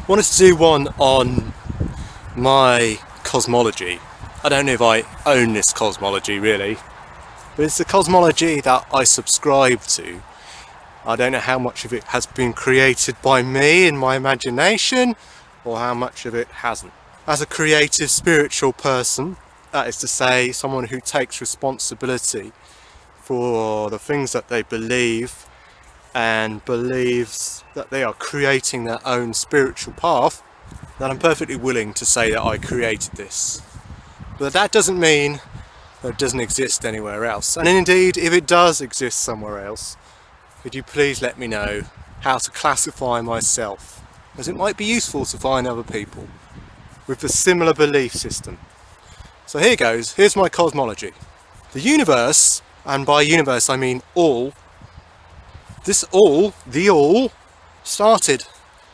wanted to do one on my cosmology. I don't know if I own this cosmology really, but it's the cosmology that I subscribe to. I don't know how much of it has been created by me in my imagination or how much of it hasn't. As a creative spiritual person, that is to say someone who takes responsibility for the things that they believe and believes that they are creating their own spiritual path, then I'm perfectly willing to say that I created this. But that doesn't mean that it doesn't exist anywhere else. And indeed, if it does exist somewhere else, could you please let me know how to classify myself, as it might be useful to find other people with a similar belief system. So here goes, here's my cosmology. The universe, and by universe I mean all, the all, started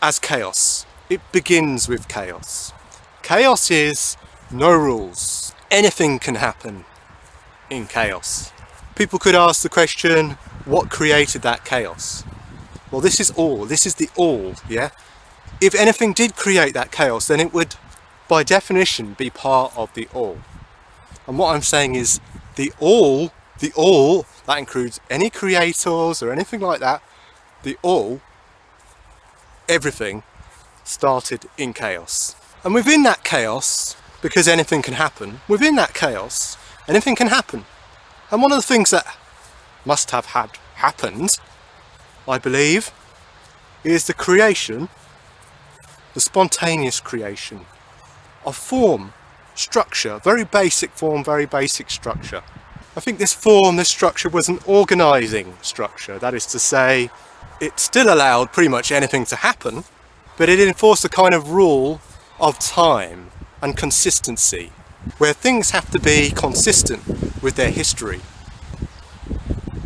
as chaos. It begins with chaos. Chaos is no rules. Anything can happen in chaos. People could ask the question, what created that chaos? Well, this is the all, yeah? If anything did create that chaos, then it would, by definition, be part of the all. And what I'm saying is the all, that includes any creators or anything like that, the all, everything, started in chaos. And within that chaos, because anything can happen, within that chaos, anything can happen. And one of the things that must have had happened, I believe, is the creation, the spontaneous creation of form, structure, very basic form, very basic structure. I think this structure was an organising structure. That is to say, it still allowed pretty much anything to happen, but it enforced a kind of rule of time and consistency, where things have to be consistent with their history.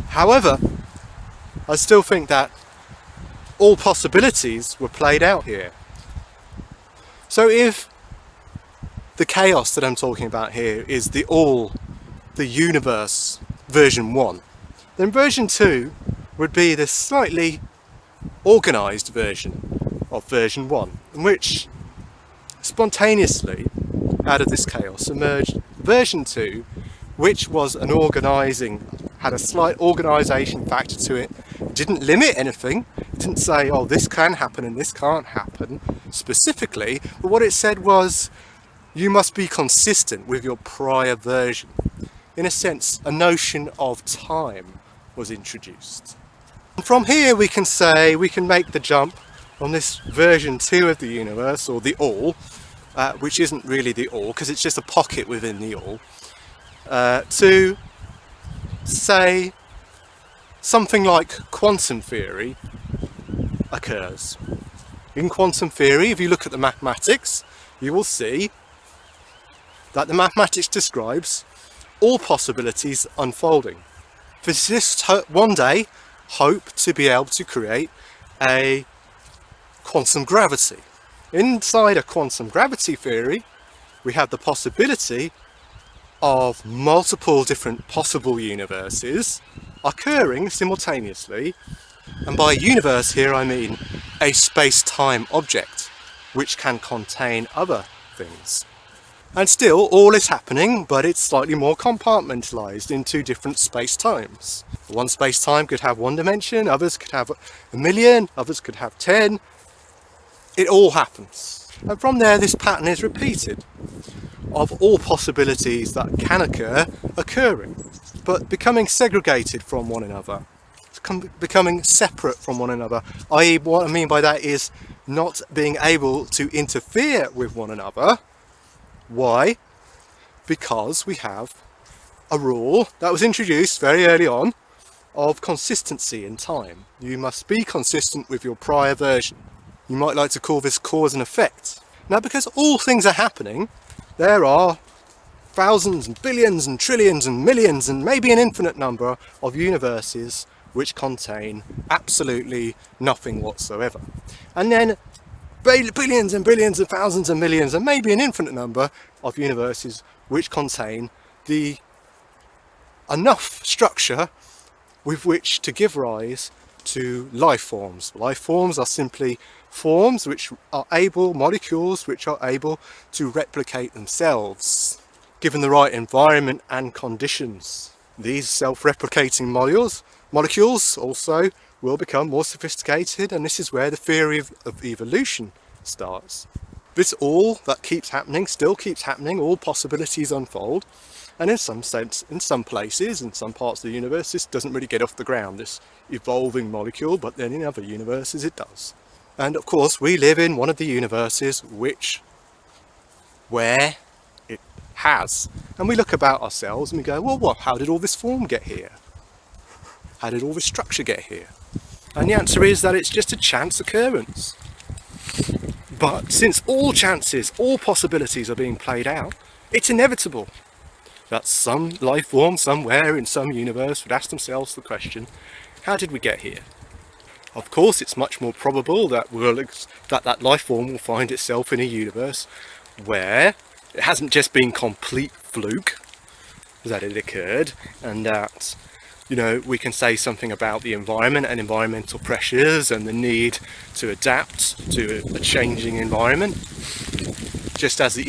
However, I still think that all possibilities were played out here. So if the chaos that I'm talking about here is the all, the universe, version 1, then version 2 would be the slightly organised version of version 1, in which spontaneously out of this chaos emerged version 2, which was an had a slight organisation factor to it. It didn't limit anything. It didn't say, oh, this can happen and this can't happen specifically, but what it said was, you must be consistent with your prior version. In a sense, a notion of time was introduced. And from here we can make the jump on this version 2 of the universe, or the all, which isn't really the all, because it's just a pocket within the all, to say something like quantum theory occurs. In quantum theory, if you look at the mathematics, you will see that the mathematics describes all possibilities unfolding. Physicists one day hope to be able to create a quantum gravity. Inside a quantum gravity theory, we have the possibility of multiple different possible universes occurring simultaneously, and by universe here I mean a space-time object which can contain other things. And still all is happening, but it's slightly more compartmentalized into different space-times. One space-time could have one dimension, others could have 1,000,000, others could have 10. It all happens. And from there this pattern is repeated of all possibilities that can occur occurring, but becoming segregated from one another, becoming separate from one another, i.e. what I mean by that is not being able to interfere with one another. Why? Because we have a rule that was introduced very early on of consistency in time. You must be consistent with your prior version. You might like to call this cause and effect. Now, because all things are happening, there are thousands and billions and trillions and millions and maybe an infinite number of universes which contain absolutely nothing whatsoever. And then billions and billions and thousands and millions and maybe an infinite number of universes which contain enough structure with which to give rise to life forms. Life forms are simply forms which are molecules which are able to replicate themselves, given the right environment and conditions. These self-replicating molecules also will become more sophisticated, and this is where the theory of evolution starts. This all that keeps happening, still keeps happening, all possibilities unfold, and in some sense, in some places, in some parts of the universe, this doesn't really get off the ground, this evolving molecule, but then in other universes it does. And of course we live in one of the universes where it has. And we look about ourselves and we go, well, how did all this form get here? How did all this structure get here? And the answer is that it's just a chance occurrence. But since all chances, all possibilities are being played out, it's inevitable that some life form somewhere in some universe would ask themselves the question, how did we get here? Of course, it's much more probable that that life form will find itself in a universe where it hasn't just been complete fluke that it occurred, and that, you know, we can say something about the environment and environmental pressures and the need to adapt to a changing environment, just as the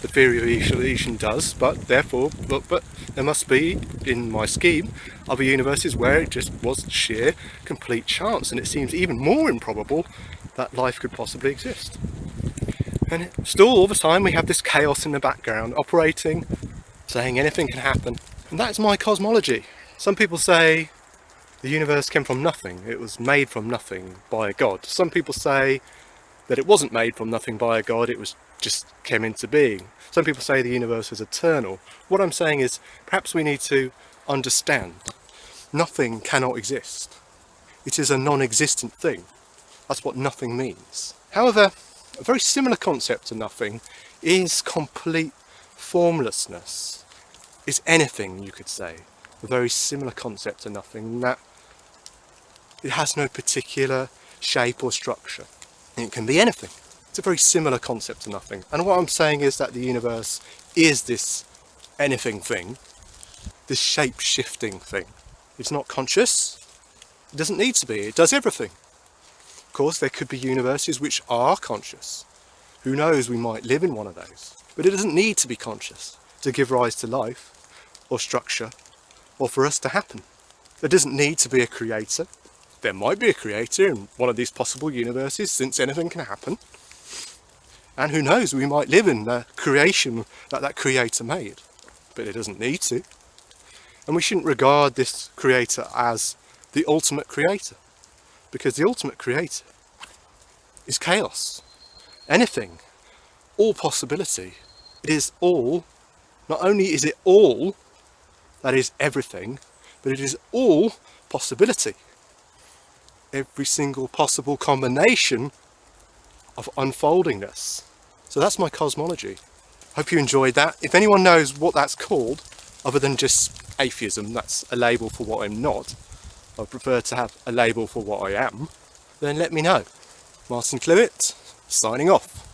theory of evolution does, but there must be, in my scheme, other universes where it just was sheer, complete chance, and it seems even more improbable that life could possibly exist. And still, all the time, we have this chaos in the background, operating, saying anything can happen. And that's my cosmology. Some people say the universe came from nothing, it was made from nothing by a god. Some people say that it wasn't made from nothing by a god, it was just came into being. Some people say the universe is eternal. What I'm saying is, perhaps we need to understand nothing cannot exist. It is a non-existent thing. That's what nothing means. However, a very similar concept to nothing is complete formlessness. Is anything, you could say. A very similar concept to nothing, in that it has no particular shape or structure. It can be anything. It's a very similar concept to nothing. And what I'm saying is that the universe is this anything thing, this shape-shifting thing. It's not conscious. It doesn't need to be. It does everything. Of course, there could be universes which are conscious. Who knows, we might live in one of those. But it doesn't need to be conscious to give rise to life or structure or for us to happen. There doesn't need to be a creator. There might be a creator in one of these possible universes, since anything can happen. And who knows, we might live in the creation that creator made. But it doesn't need to. And we shouldn't regard this creator as the ultimate creator, because the ultimate creator is chaos. Anything, all possibility. It is all, not only is it all, that is everything, but it is all possibility. Every single possible combination of unfoldingness. So that's my cosmology. Hope you enjoyed that. If anyone knows what that's called, other than just atheism, that's a label for what I'm not, I prefer to have a label for what I am, then let me know. Martin Clewitt, signing off.